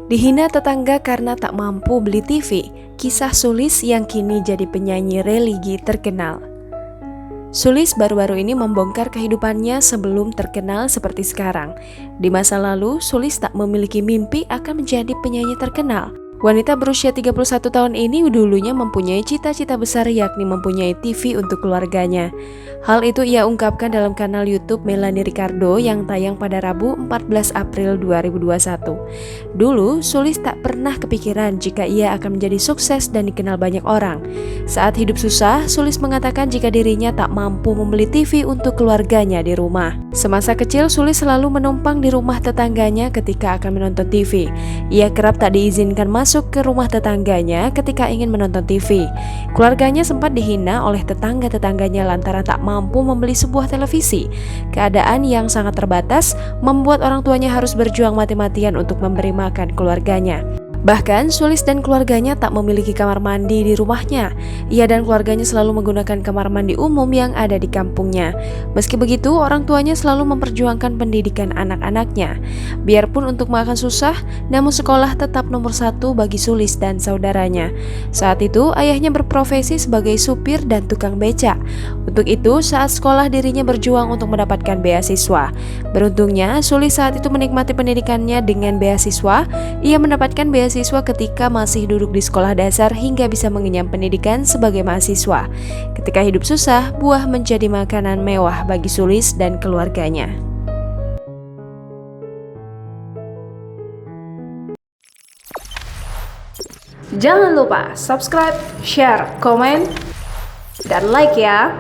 Dihina tetangga karena tak mampu beli TV, kisah Sulis yang kini jadi penyanyi religi terkenal. Sulis baru-baru ini membongkar kehidupannya sebelum terkenal seperti sekarang. Di masa lalu, Sulis tak memiliki mimpi akan menjadi penyanyi terkenal. Wanita berusia 31 tahun ini dulunya mempunyai cita-cita besar, yakni mempunyai TV untuk keluarganya. Hal itu ia ungkapkan dalam kanal YouTube Melanie Ricardo yang tayang pada Rabu 14 April 2021. Dulu, Sulis tak pernah kepikiran jika ia akan menjadi sukses dan dikenal banyak orang. Saat hidup susah, Sulis mengatakan jika dirinya tak mampu membeli TV untuk keluarganya di rumah. Semasa kecil, Sulis selalu menumpang di rumah tetangganya ketika akan menonton TV. Ia kerap tak diizinkan masuk ke rumah tetangganya ketika ingin menonton TV. Keluarganya sempat dihina oleh tetangga-tetangganya lantaran tak mampu membeli sebuah televisi. Keadaan yang sangat terbatas membuat orang tuanya harus berjuang mati-matian untuk memberi makan keluarganya. Bahkan Sulis dan keluarganya tak memiliki kamar mandi di rumahnya. Ia dan keluarganya selalu menggunakan kamar mandi umum yang ada di kampungnya. Meski begitu, orang tuanya selalu memperjuangkan pendidikan anak-anaknya. Biarpun untuk makan susah, namun sekolah tetap nomor satu bagi Sulis dan saudaranya. Saat itu, ayahnya berprofesi sebagai supir dan tukang becak. Untuk itu, saat sekolah dirinya berjuang untuk mendapatkan beasiswa. Beruntungnya, Sulis saat itu menikmati pendidikannya dengan beasiswa. Ia mendapatkan beasiswa ketika masih duduk di sekolah dasar hingga bisa mengenyam pendidikan sebagai mahasiswa. Ketika hidup susah, buah menjadi makanan mewah bagi Sulis dan keluarganya. Jangan lupa subscribe, share, komen, dan like ya.